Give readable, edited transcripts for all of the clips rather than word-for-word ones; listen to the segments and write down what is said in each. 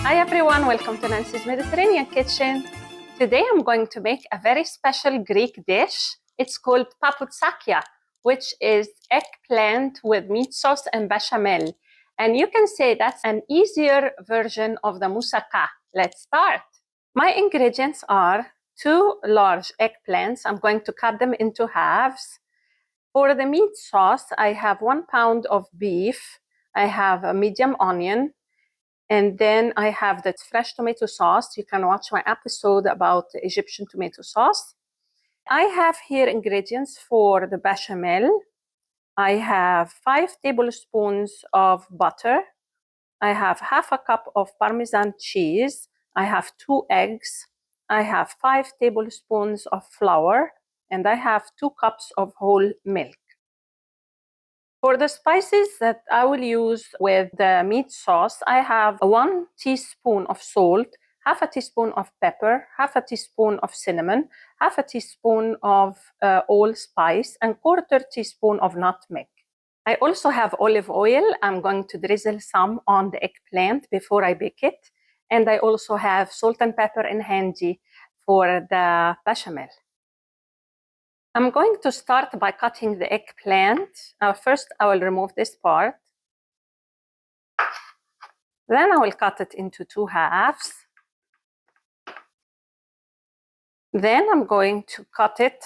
Hi everyone, welcome to Nancy's Mediterranean Kitchen. Today I'm going to make a very special Greek dish. It's called Papoutsakia, which is eggplant with meat sauce and bechamel. And you can say that's an easier version of the moussaka. Let's start. My ingredients are 2 large eggplants. I'm going to cut them into halves. For the meat sauce, I have 1 pound of beef. I have a medium onion. And then I have that fresh tomato sauce. You can watch my episode about the Egyptian tomato sauce. I have here ingredients for the bechamel. I have 5 tablespoons of butter. I have half a cup of Parmesan cheese. I have 2 eggs. I have 5 tablespoons of flour. And I have 2 cups of whole milk. For the spices that I will use with the meat sauce, I have 1 teaspoon of salt, half a teaspoon of pepper, half a teaspoon of cinnamon, half a teaspoon of allspice, and 1/4 teaspoon of nutmeg. I also have olive oil. I'm going to drizzle some on the eggplant before I bake it. And I also have salt and pepper in handy for the bechamel. I'm going to start by cutting the eggplant. First, I will remove this part. Then I will cut it into 2 halves. Then I'm going to cut it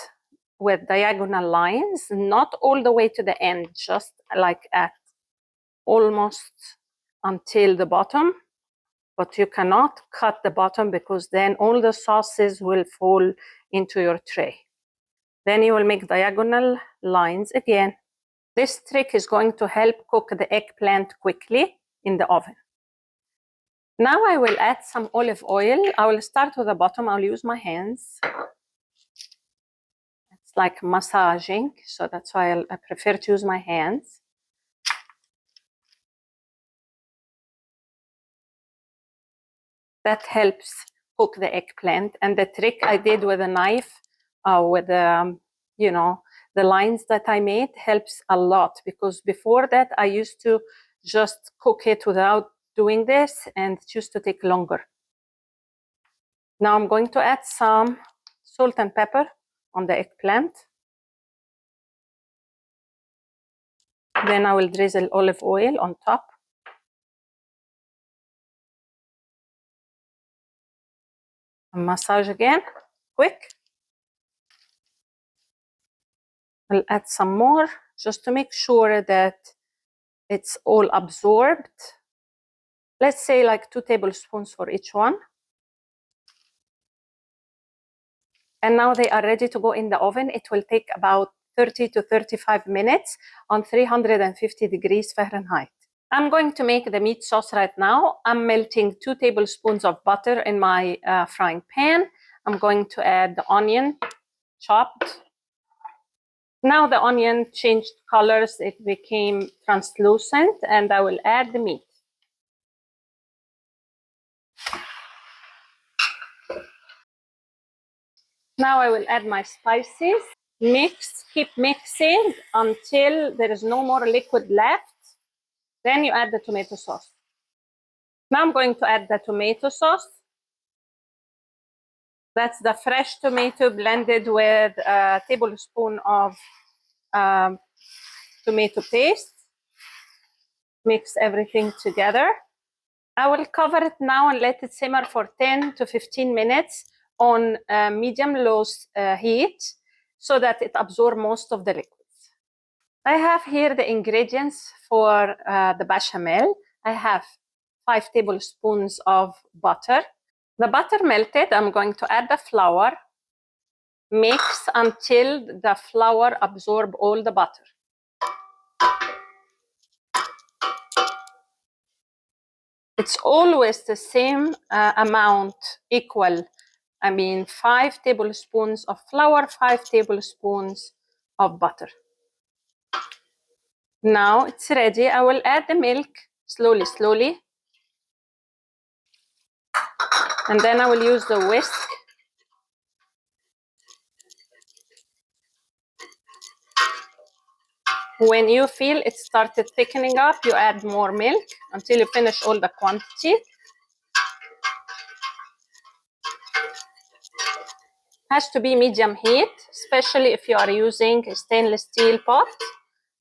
with diagonal lines, not all the way to the end, just like at almost until the bottom. But you cannot cut the bottom because then all the sauces will fall into your tray. Then you will make diagonal lines again. This trick is going to help cook the eggplant quickly in the oven. Now I will add some olive oil. I will start with the bottom. I'll use my hands. It's like massaging, so that's why I prefer to use my hands. That helps cook the eggplant. And the trick I did with a knife, with the lines that I made helps a lot, because before that I used to just cook it without doing this and it used to take longer. Now I'm going to add some salt and pepper on the eggplant. Then I will drizzle olive oil on top. And massage again, quick. I'll add some more just to make sure that it's all absorbed. Let's say like 2 tablespoons for each one. And now they are ready to go in the oven. It will take about 30 to 35 minutes on 350 degrees Fahrenheit. I'm going to make the meat sauce right now. I'm melting 2 tablespoons of butter in my frying pan. I'm going to add the onion, chopped. Now the onion changed colors. It became translucent, and I will add the meat. Now I will add my spices. Mix, keep mixing until there is no more liquid left. Then you add the tomato sauce. Now I'm going to add the tomato sauce. That's the fresh tomato blended with a tablespoon of tomato paste. Mix everything together. I will cover it now and let it simmer for 10 to 15 minutes on medium-low heat so that it absorbs most of the liquids. I have here the ingredients for the bechamel. I have 5 tablespoons of butter. The butter melted. I'm going to add the flour. Mix until the flour absorbs all the butter. It's always the same amount, equal. 5 tablespoons of flour, 5 tablespoons of butter. Now it's ready. I will add the milk slowly. And then I will use the whisk. When you feel it started thickening up, you add more milk until you finish all the quantity. Has to be medium heat, especially if you are using a stainless steel pot,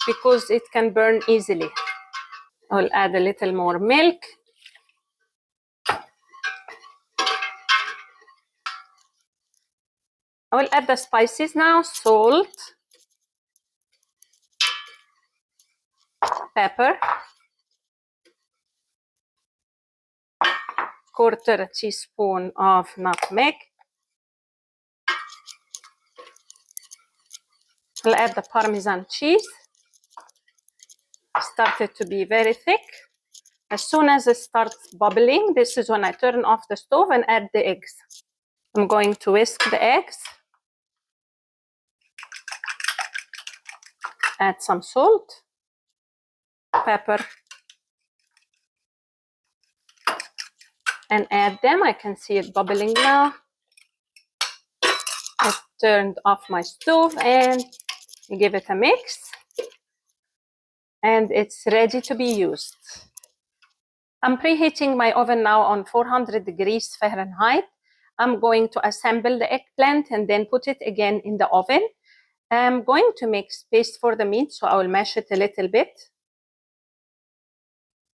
because it can burn easily. I'll add a little more milk. I will add the spices now: salt, pepper, quarter teaspoon of nutmeg. I'll add the parmesan cheese. Started to be very thick. As soon as it starts bubbling, this is when I turn off the stove and add the eggs. I'm going to whisk the eggs. Add some salt, pepper, and add them. I can see it bubbling now. I turned off my stove and give it a mix. And it's ready to be used. I'm preheating my oven now on 400 degrees Fahrenheit. I'm going to assemble the eggplant and then put it again in the oven. I'm going to make space for the meat, so I will mash it a little bit.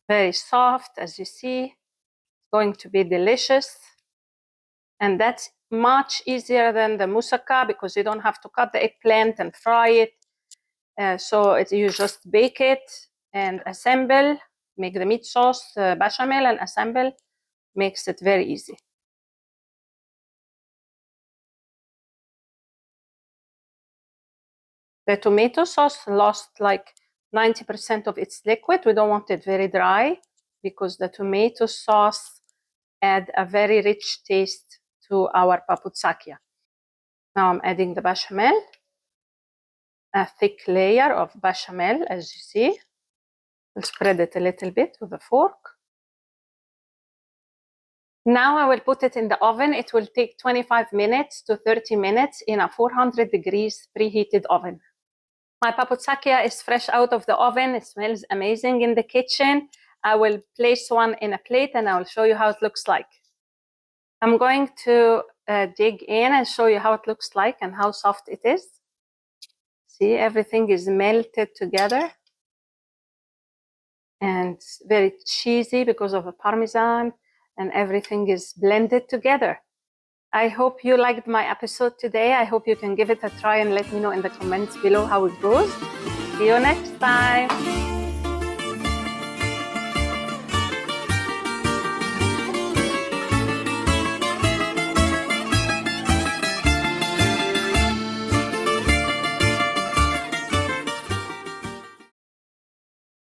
Very soft, as you see. It's going to be delicious. And that's much easier than the moussaka because you don't have to cut the eggplant and fry it. So you just bake it and assemble, make the meat sauce, bechamel, and assemble. Makes it very easy. The tomato sauce lost like 90% of its liquid. We don't want it very dry because the tomato sauce add a very rich taste to our papoutsakia. Now I'm adding the bechamel, a thick layer of bechamel, as you see. I'll spread it a little bit with a fork. Now I will put it in the oven. It will take 25 minutes to 30 minutes in a 400 degrees preheated oven. My papoutsakia is fresh out of the oven. It smells amazing in the kitchen. I will place one in a plate and I will show you how it looks like. I'm going to dig in and show you how it looks like and how soft it is. See, everything is melted together. And it's very cheesy because of the parmesan, and everything is blended together. I hope you liked my episode today. I hope you can give it a try and let me know in the comments below how it goes. See you next time.